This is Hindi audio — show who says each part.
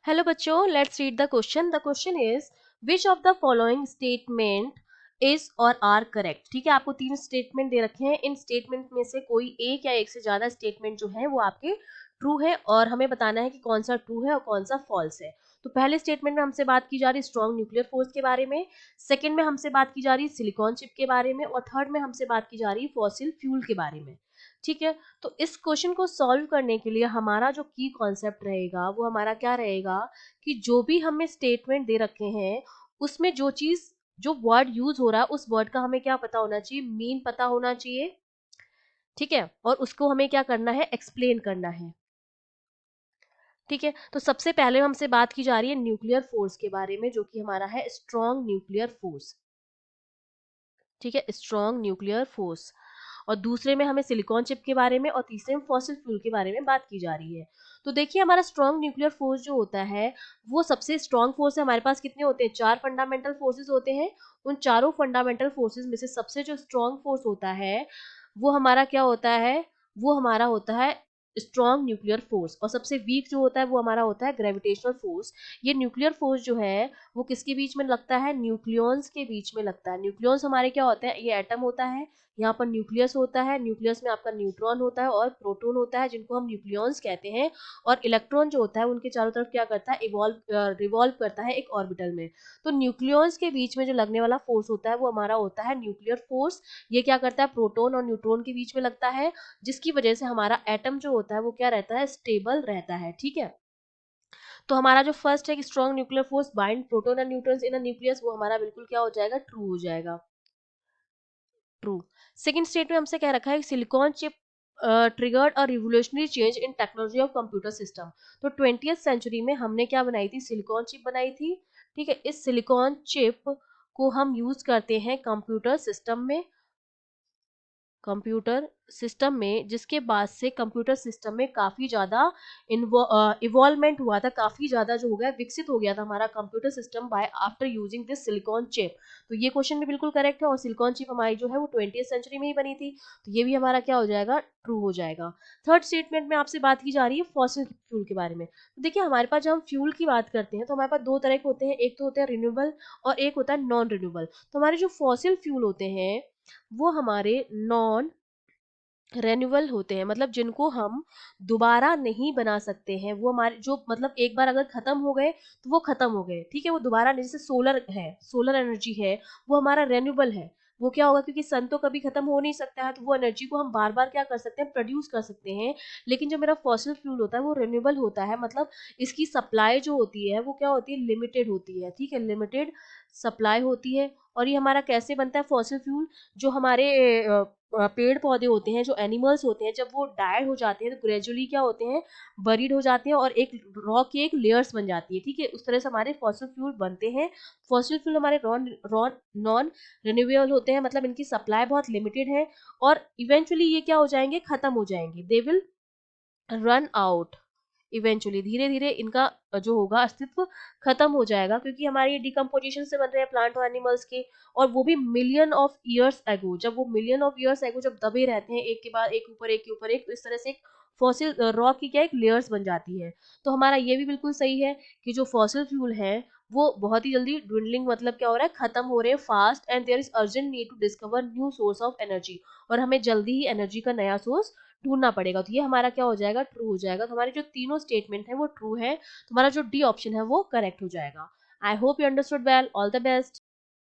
Speaker 1: हेलो बच्चों, let's read the question. The question is which of the following statement is और आर करेक्ट। ठीक है, आपको तीन स्टेटमेंट दे रखे हैं। इन स्टेटमेंट में से कोई एक या एक से ज्यादा स्टेटमेंट जो है वो आपके ट्रू है और हमें बताना है कि कौन सा ट्रू है और कौन सा फॉल्स है। तो पहले स्टेटमेंट में हमसे बात की जा रही है स्ट्रॉन्ग न्यूक्लियर फोर्स के बारे में, सेकंड में हमसे बात की जा रही है सिलिकॉन चिप के बारे में और थर्ड में हमसे बात की जा रही है फॉसिल फ्यूल के बारे में। ठीक है, तो इस क्वेश्चन को सॉल्व करने के लिए हमारा जो की कॉन्सेप्ट रहेगा वो हमारा क्या रहेगा कि जो भी हमें स्टेटमेंट दे रखे हैं उसमें जो चीज जो वर्ड यूज हो रहा है उस वर्ड का हमें क्या पता होना चाहिए, मीन पता होना चाहिए। ठीक है, और उसको हमें क्या करना है, एक्सप्लेन करना है। ठीक है, तो सबसे पहले हमसे बात की जा रही है न्यूक्लियर फोर्स के बारे में जो कि हमारा है स्ट्रॉन्ग न्यूक्लियर फोर्स। ठीक है, स्ट्रॉन्ग न्यूक्लियर फोर्स। और दूसरे में हमें सिलिकॉन चिप के बारे में और तीसरे में फॉसिल फ्यूल के बारे में बात की जा रही है। तो देखिए, हमारा स्ट्रॉन्ग न्यूक्लियर फोर्स जो होता है वो सबसे स्ट्रॉन्ग फोर्स है। हमारे पास कितने होते हैं, चार फंडामेंटल फोर्सेस होते हैं। उन चारों फंडामेंटल फोर्सेस में से सबसे जो स्ट्रॉन्ग फोर्स होता है वो हमारा क्या होता है, वो हमारा होता है स्ट्रॉन्ग न्यूक्लियर फोर्स। और सबसे वीक जो होता है वो हमारा होता है ग्रेविटेशनल फोर्स। ये न्यूक्लियर फोर्स जो है वो किसके बीच में लगता है, न्यूक्लियॉन्स के बीच में लगता है। न्यूक्लियॉन्स हमारे क्या होते हैं, ये एटम होता है, यहाँ पर न्यूक्लियस होता है, न्यूक्लियस में आपका न्यूट्रॉन होता है और प्रोटॉन होता है जिनको हम न्यूक्लियॉन्स कहते हैं। और इलेक्ट्रॉन जो होता है उनके चारों तरफ क्या करता है, रिवॉल्व करता है एक ऑर्बिटल में। तो न्यूक्लियॉन्स के बीच में जो लगने वाला फोर्स होता है वो हमारा होता है न्यूक्लियर फोर्स। ये क्या करता है, प्रोटॉन और न्यूट्रॉन के बीच में लगता है, जिसकी वजह से हमारा एटम जो होता है वो क्या रहता है, स्टेबल रहता है। ठीक है, तो हमारा जो फर्स्ट है कि strong nuclear force bind proton and neutrons in a nucleus, वो हमारा बिल्कुल क्या हो जाएगा, ट्रू हो जाएगा, ट्रू। सेकंड स्टेट में हमसे कह रखा है silicon chip triggered a revolutionary change in technology of computer system. तो 20th सेंचुरी में हमने क्या बनाई थी, सिलिकॉन चिप बनाई थी। ठीक है, इस सिलिकॉन चिप को हम यूज करते हैं कंप्यूटर सिस्टम में, कंप्यूटर सिस्टम में, जिसके बाद से कंप्यूटर सिस्टम में काफी ज्यादा इवॉल्वमेंट हुआ था, काफी ज्यादा जो हो गया विकसित हो गया था हमारा computer system by after using this silicon chip. तो ये क्वेश्चन भी बिल्कुल करेक्ट है और सिलिकॉन चिप हमारी जो है वो 20th सेंचुरी में ही बनी थी, तो ये भी हमारा क्या हो जाएगा, ट्रू हो जाएगा। थर्ड स्टेटमेंट में आपसे बात की जा रही है फॉसिल फ्यूल के बारे में। तो देखिए, हमारे पास जब हम फ्यूल की बात करते हैं तो हमारे पास दो तरह के होते हैं, एक तो होता है रिन्यूएबल और एक होता है नॉन रिन्यूएबल। तो हमारे जो फॉसिल फ्यूल होते हैं वो हमारे नॉन रेन्यूअल होते हैं, मतलब जिनको हम दोबारा नहीं बना सकते हैं। वो हमारे जो मतलब एक बार अगर खत्म हो गए तो वो खत्म हो गए। ठीक है, वो दोबारा नहीं, जैसे सोलर है, सोलर एनर्जी है, वो हमारा रेन्यूएबल है। वो क्या होगा, क्योंकि सन तो कभी खत्म हो नहीं सकता है, तो वो एनर्जी को हम बार बार क्या कर सकते हैं, प्रोड्यूस कर सकते हैं। लेकिन जो मेरा फॉसिल फ्यूल होता है वो रिन्यूएबल होता है, मतलब इसकी सप्लाई जो होती है वो क्या होती है, लिमिटेड होती है। ठीक है, लिमिटेड सप्लाई होती है। और ये हमारा कैसे बनता है फॉसिल फ्यूल, जो हमारे पेड़ पौधे होते हैं, जो एनिमल्स होते हैं, जब वो डाई हो जाते हैं तो ग्रेजुअली क्या होते हैं, बरीड हो जाते हैं और एक रॉक की एक लेयर्स बन जाती है। ठीक है, उस तरह से हमारे फॉसिल फ्यूल बनते हैं। फॉसिल फ्यूल हमारे नॉन रिन्यूएबल होते हैं, मतलब इनकी सप्लाई बहुत लिमिटेड है और इवेंचुअली ये क्या हो जाएंगे, खत्म हो जाएंगे, they will run out. Eventually धीरे धीरे इनका जो होगा अस्तित्व खत्म हो जाएगा, क्योंकि हमारे ये डिकम्पोजिशन से बन रहे हैं प्लांट और एनिमल्स के, और वो भी मिलियन ऑफ ईयर्स एगो। जब वो मिलियन ऑफ ईयर्स एगो जब दबे रहते हैं एक के बाद एक ऊपर एक के ऊपर एक, तो इस तरह से एक फॉसिल रॉक की क्या एक लेयर्स बन जाती है। तो हमारा ये भी बिल्कुल सही है कि जो फॉसिल फ्यूल है वो बहुत ही जल्दी ड्विंडलिंग, मतलब क्या हो रहा है, खत्म हो रहे हैं fast, and there is urgent need to discover new source of energy. और हमें जल्दी ही एनर्जी का नया सोर्स ढूंढना पड़ेगा। तो ये हमारा क्या हो जाएगा, ट्रू हो जाएगा। तो हमारे जो तीनों स्टेटमेंट है वो ट्रू है, तुम्हारा जो डी ऑप्शन है वो करेक्ट हो जाएगा। I hope you understood well, all the best.